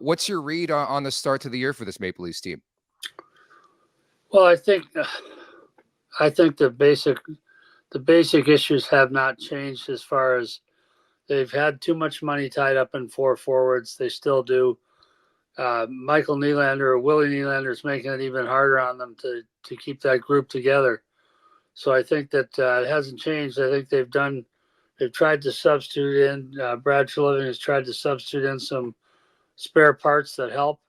What's your read on the start to the year for this Maple Leafs team? Well, I think the basic issues have not changed as far as they've had too much money tied up in four forwards. They still do. Michael Nylander or Willie Nylander is making it even harder on them to keep that group together. So I think that it hasn't changed. I think they've tried to substitute in. Brad Treliving has tried to substitute in some spare parts that help.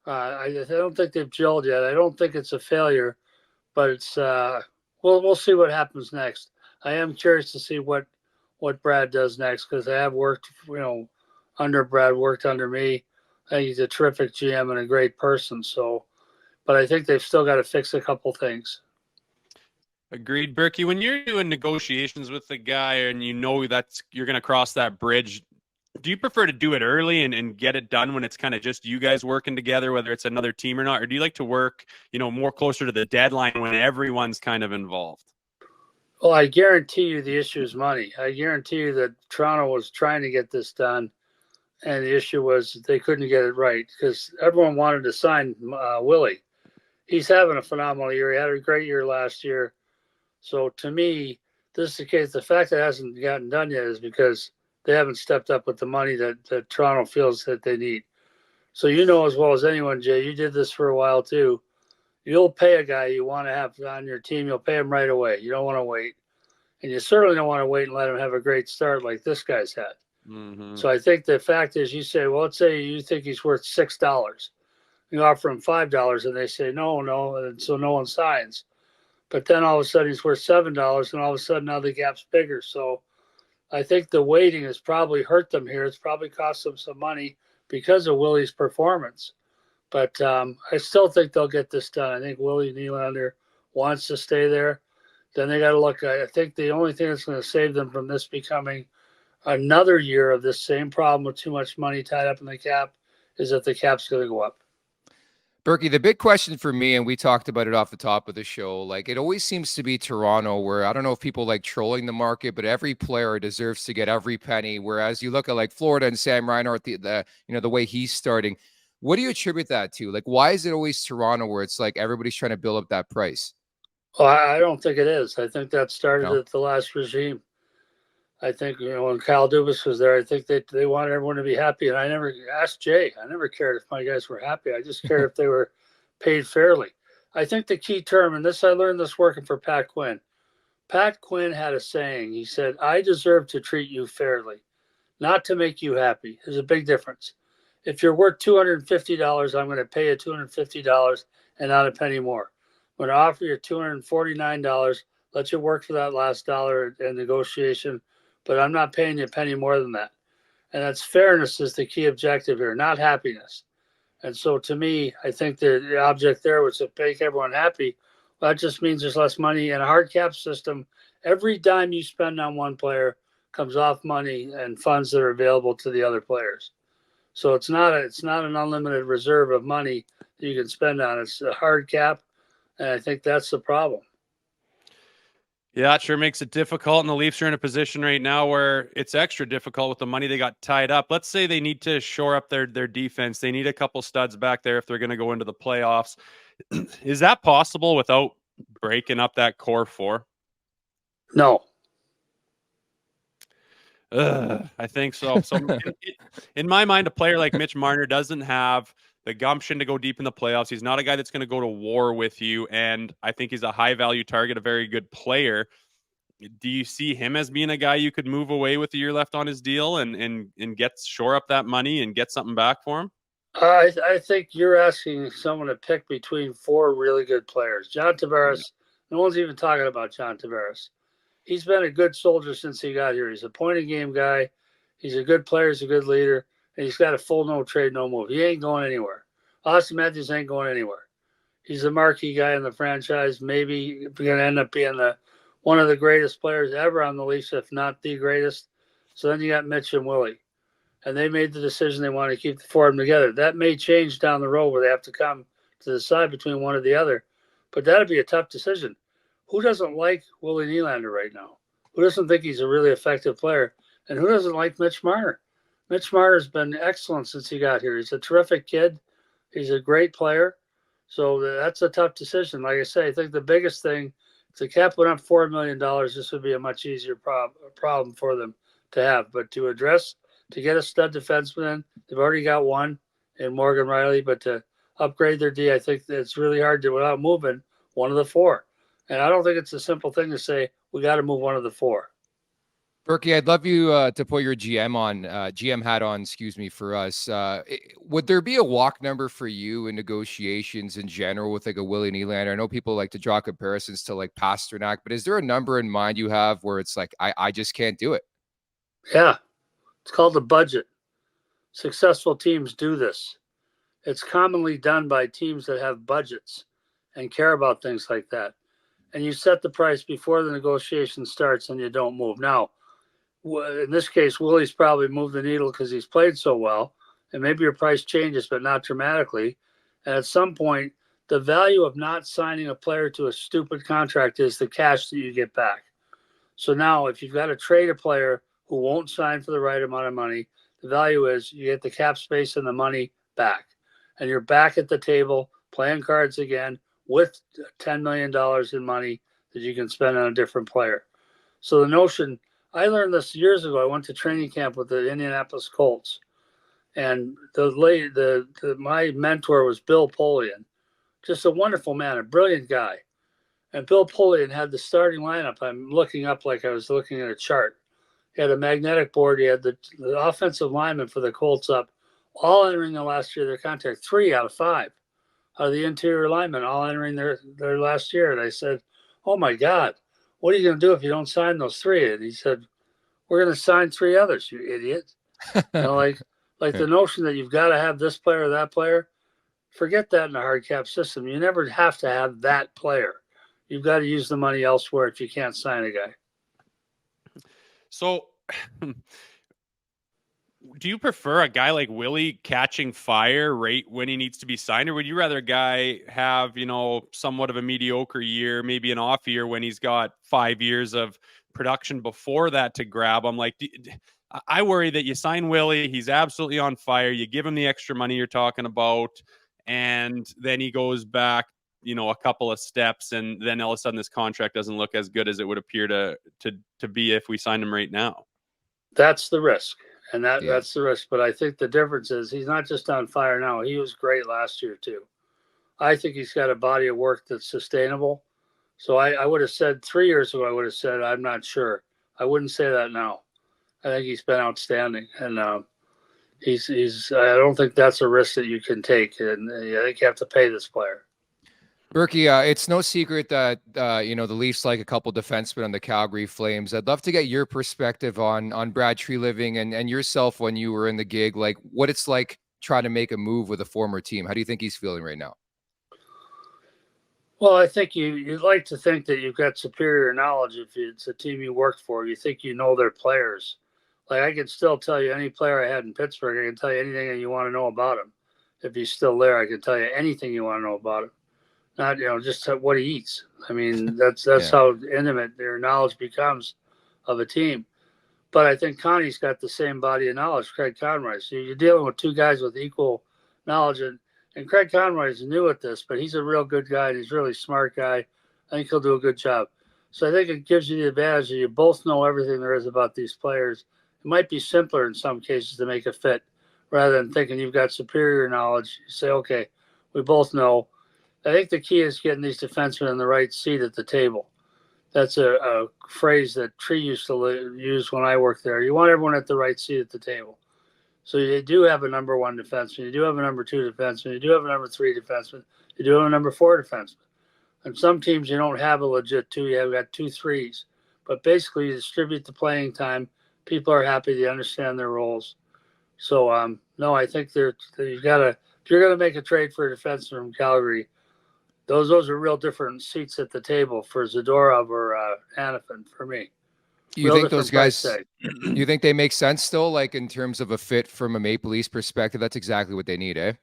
I don't think they've gelled yet. I don't think it's a failure, but it's we'll see what happens next. I am curious to see what Brad does next because I have worked under Brad, worked under me. I think he's a terrific GM and a great person. So, but I think they've still got to fix a couple things. Agreed, Berkey. When you're doing negotiations with the guy and you know that's you're going to cross that bridge, do you prefer to do it early and get it done when it's kind of just you guys working together, whether it's another team or not? Or do you like to work, more closer to the deadline when everyone's kind of involved? Well, I guarantee you the issue is money. I guarantee you that Toronto was trying to get this done, and the issue was they couldn't get it right because everyone wanted to sign Willie. He's having a phenomenal year. He had a great year last year. So to me, this is the case. The fact that it hasn't gotten done yet is because they haven't stepped up with the money that Toronto feels that they need. So you know as well as anyone, Jay, you did this for a while too. You'll pay a guy you want to have on your team. You'll pay him right away. You don't want to wait. And you certainly don't want to wait and let him have a great start like this guy's had. Mm-hmm. So I think the fact is you say, well, let's say you think he's worth $6. You offer him $5 and they say, no. And so no one signs. But then all of a sudden he's worth $7 and all of a sudden now the gap's bigger. So I think the waiting has probably hurt them here. It's probably cost them some money because of Willie's performance. But I still think they'll get this done. I think Willie Nylander wants to stay there. Then they got to look. I think the only thing that's going to save them from this becoming another year of this same problem with too much money tied up in the cap is that the cap's going to go up. Berkey, the big question for me, and we talked about it off the top of the show, like it always seems to be Toronto, where I don't know if people like trolling the market, but every player deserves to get every penny. Whereas you look at like Florida and Sam Reinhart, the way he's starting. What do you attribute that to? Like, why is it always Toronto where it's like everybody's trying to build up that price? Well, I don't think it is. I think that started at the last regime. I think, when Kyle Dubas was there, I think they wanted everyone to be happy. And I never asked Jay. I never cared if my guys were happy. I just cared if they were paid fairly. I think the key term, and I learned this working for Pat Quinn. Pat Quinn had a saying. He said, I deserve to treat you fairly, not to make you happy. There's a big difference. If you're worth $250, I'm going to pay you $250 and not a penny more. I'm going to offer you $249, let you work for that last dollar in negotiation, but I'm not paying you a penny more than that. And that's fairness is the key objective here, not happiness. And so to me, I think the object there was to make everyone happy. Well, that just means there's less money in a hard cap system. Every dime you spend on one player comes off money and funds that are available to the other players. So it's not an unlimited reserve of money that you can spend on. It's a hard cap, and I think that's the problem. Yeah, it sure makes it difficult, and the Leafs are in a position right now where it's extra difficult with the money they got tied up. Let's say they need to shore up their defense. They need a couple studs back there if they're going to go into the playoffs. Is that possible without breaking up that core four? No. I think so. So in my mind, a player like Mitch Marner doesn't have the gumption to go deep in the playoffs. He's not a guy that's going to go to war with you, and I think he's a high-value target, a very good player. Do you see him as being a guy you could move away with a year left on his deal and shore up that money and get something back for him? I think you're asking someone to pick between four really good players. John Tavares, no one's even talking about John Tavares. He's been a good soldier since he got here. He's a point-of-game guy. He's a good player. He's a good leader. And he's got a full no trade, no move. He ain't going anywhere. Austin Matthews ain't going anywhere. He's the marquee guy in the franchise. Maybe going to end up being one of the greatest players ever on the Leafs, if not the greatest. So then you got Mitch and Willie. And they made the decision they want to keep the four of them together. That may change down the road where they have to come to decide between one or the other. But that'd be a tough decision. Who doesn't like Willie Nylander right now? Who doesn't think he's a really effective player? And who doesn't like Mitch Marner? Mitch Marner's been excellent since he got here. He's a terrific kid. He's a great player. So that's a tough decision. Like I say, I think the biggest thing, if the cap went up $4 million, this would be a much easier problem for them to have. But to get a stud defenseman in, they've already got one in Morgan Riley, but to upgrade their D, I think it's really hard to without moving one of the four. And I don't think it's a simple thing to say, we got to move one of the four. Berkey, I'd love you to put your GM hat on, excuse me, for us. Would there be a walk number for you in negotiations in general with like a Willie Nylander? I know people like to draw comparisons to like Pasternak, but is there a number in mind you have where it's like, I just can't do it? Yeah, it's called the budget. Successful teams do this. It's commonly done by teams that have budgets and care about things like that. And you set the price before the negotiation starts and you don't move. Now, in this case, Willie's probably moved the needle because he's played so well. And maybe your price changes, but not dramatically. And at some point, the value of not signing a player to a stupid contract is the cash that you get back. So now if you've got to trade a player who won't sign for the right amount of money, the value is you get the cap space and the money back. And you're back at the table playing cards again with $10 million in money that you can spend on a different player. So the notion, I learned this years ago. I went to training camp with the Indianapolis Colts. And my mentor was Bill Polian, just a wonderful man, a brilliant guy. And Bill Polian had the starting lineup. I'm looking up like I was looking at a chart. He had a magnetic board. He had the offensive lineman for the Colts up, all entering the last year of their contract, 3 out of 5 out of the interior linemen, all entering their last year. And I said, oh, my God, what are you going to do if you don't sign those 3? And he said, we're going to sign 3 others, you idiot. Like the notion that you've got to have this player or that player, forget that in a hard cap system. You never have to have that player. You've got to use the money elsewhere if you can't sign a guy. So do you prefer a guy like Willie catching fire right when he needs to be signed, or would you rather a guy have, somewhat of a mediocre year, maybe an off year when he's got 5 years of production before that to grab him? Like, I worry that you sign Willie, he's absolutely on fire, you give him the extra money you're talking about, and then he goes back, a couple of steps, and then all of a sudden this contract doesn't look as good as it would appear to be if we signed him right now. That's the risk. And that's the risk. But I think the difference is he's not just on fire now. He was great last year, too. I think he's got a body of work that's sustainable. So I would have said 3 years ago, I would have said, I'm not sure. I wouldn't say that now. I think he's been outstanding. And I don't think that's a risk that you can take. And I think you have to pay this player. Berkey, it's no secret that, the Leafs like a couple defensemen on the Calgary Flames. I'd love to get your perspective on Brad Treliving and yourself when you were in the gig, like what it's like trying to make a move with a former team. How do you think he's feeling right now? Well, I think you'd like to think that you've got superior knowledge if it's a team you worked for. You think you know their players. Like I can still tell you any player I had in Pittsburgh. I can tell you anything that you want to know about him. If he's still there, I can tell you anything you want to know about him. Not, just what he eats. I mean, that's how intimate their knowledge becomes of a team. But I think Connie's got the same body of knowledge, Craig Conroy. So you're dealing with 2 guys with equal knowledge. And Craig Conroy is new at this, but he's a real good guy and he's a really smart guy. I think he'll do a good job. So I think it gives you the advantage that you both know everything there is about these players. It might be simpler in some cases to make a fit rather than thinking you've got superior knowledge. You say, okay, we both know. I think the key is getting these defensemen in the right seat at the table. That's a phrase that Tree used to use when I worked there. You want everyone at the right seat at the table. So you do have a number 1 defenseman. You do have a number 2 defenseman. You do have a number 3 defenseman. You do have a number 4 defenseman. And some teams you don't have a legit 2. You have got 2 3s. But basically you distribute the playing time. People are happy. They understand their roles. So, no, I think if you're going to make a trade for a defenseman from Calgary, those are real different seats at the table for Zadorov or Hanifin for me. You think those guys, you think they make sense still, like in terms of a fit from a Maple Leafs perspective? That's exactly what they need, eh?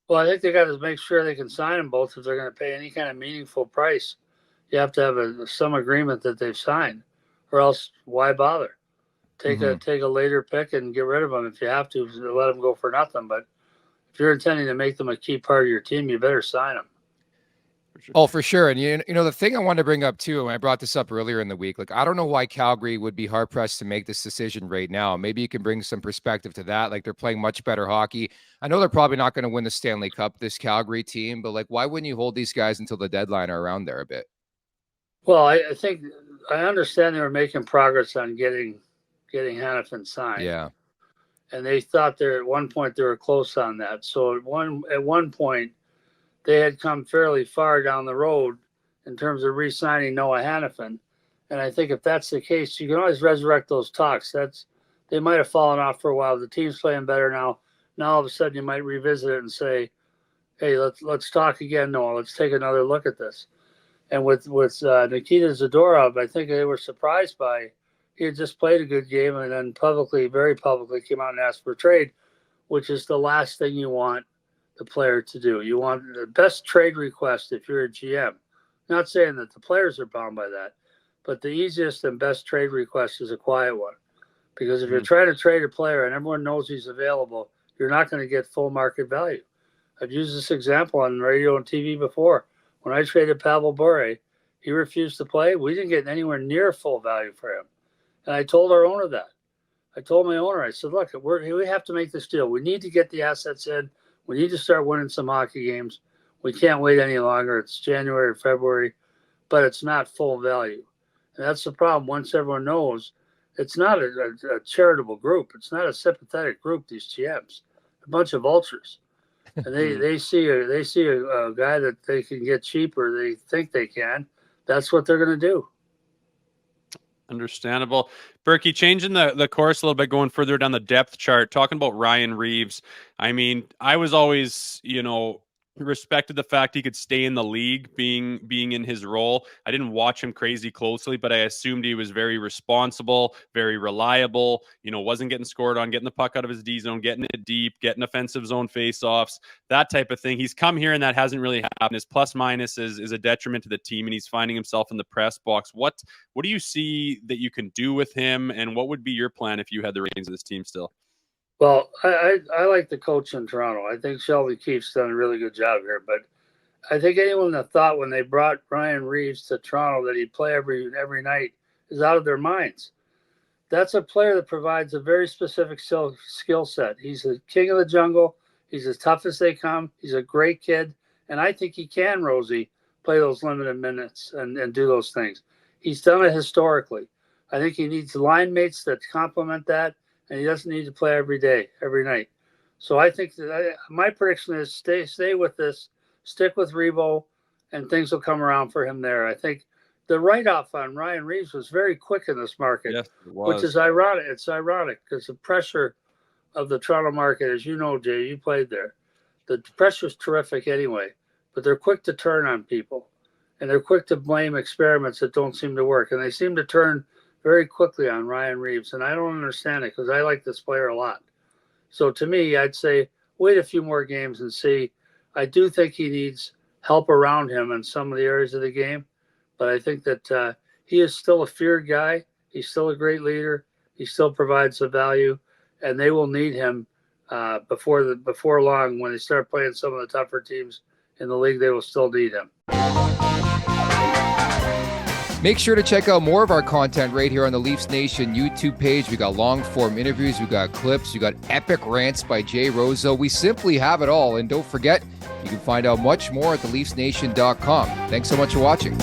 Well, I think they got to make sure they can sign them both if they're going to pay any kind of meaningful price. You have to have some agreement that they've signed, or else why bother? take a later pick and get rid of them if you have to. Let them go for nothing. But if you're intending to make them a key part of your team, you better sign them. Oh, for sure. And you know, the thing I wanted to bring up too, and I brought this up earlier in the week, like I don't know why Calgary would be hard pressed to make this decision right now. Maybe you can bring some perspective to that. Like they're playing much better hockey. I know they're probably not going to win the Stanley Cup, this Calgary team, but like why wouldn't you hold these guys until the deadline or around there a bit? Well, I think I understand they were making progress on getting Hanifin signed. Yeah. And they thought at one point they were close on that. So at one point they had come fairly far down the road in terms of re-signing Noah Hanifin. And I think if that's the case, you can always resurrect those talks. They might have fallen off for a while. The team's playing better now. Now all of a sudden you might revisit it and say, hey, let's talk again, Noah. Let's take another look at this. And with Nikita Zadorov, I think they were surprised by he had just played a good game and then very publicly came out and asked for a trade, which is the last thing you want the player to do. You want the best trade request if you're a GM. Not saying that the players are bound by that, but the easiest and best trade request is a quiet one. Because if you're trying to trade a player and everyone knows he's available, you're not going to get full market value. I've used this example on radio and TV before. When I traded Pavel Bure, he refused to play. We didn't get anywhere near full value for him. And I told our owner that. I told my owner, I said, look, we have to make this deal. We need to get the assets in. We need to start winning some hockey games. We can't wait any longer. It's January or February, but it's not full value. And that's the problem. Once everyone knows, it's not a charitable group. It's not a sympathetic group, these GMs. A bunch of vultures. And they see a guy that they can get cheaper. They think they can. That's what they're going to do. Understandable. Berkey, changing the course a little bit, going further down the depth chart, talking about Ryan Reaves. I mean, I was always, respected the fact he could stay in the league being in his role. I didn't watch him crazy closely, but I assumed he was very responsible, very reliable, wasn't getting scored on, getting the puck out of his D zone, getting it deep, getting offensive zone faceoffs, that type of thing. He's come here and that hasn't really happened. His plus minus is a detriment to the team, and he's finding himself in the press box. What do you see that you can do with him, and what would be your plan if you had the reins of this team still? Well, I like the coach in Toronto. I think Sheldon Keefe's done a really good job here. But I think anyone that thought when they brought Ryan Reaves to Toronto that he'd play every night is out of their minds. That's a player that provides a very specific skill set. He's the king of the jungle. He's as tough as they come. He's a great kid. And I think he can, Rosie, play those limited minutes and do those things. He's done it historically. I think he needs line mates that complement that. And he doesn't need to play every night. So I think that my prediction is stay with this, stick with Revo, and things will come around for him there. I think the write-off on Ryan Reaves was very quick in this market, yes, it was. Which is ironic. It's ironic because the pressure of the Toronto market, as you know, Jay, you played there. The pressure is terrific anyway, but they're quick to turn on people, and they're quick to blame experiments that don't seem to work, and they seem to turn very quickly on Ryan Reaves, and I don't understand it because I like this player a lot. So to me, I'd say wait a few more games and see. I do think he needs help around him in some of the areas of the game, but I think that he is still a feared guy. He's still a great leader. He still provides the value, and they will need him before long. When they start playing some of the tougher teams in the league, they will still need him. Make sure to check out more of our content right here on the Leafs Nation YouTube page. We got long form interviews, we got clips, we got epic rants by Jay Rosehill. We simply have it all. And don't forget, you can find out much more at theleafsnation.com. Thanks so much for watching.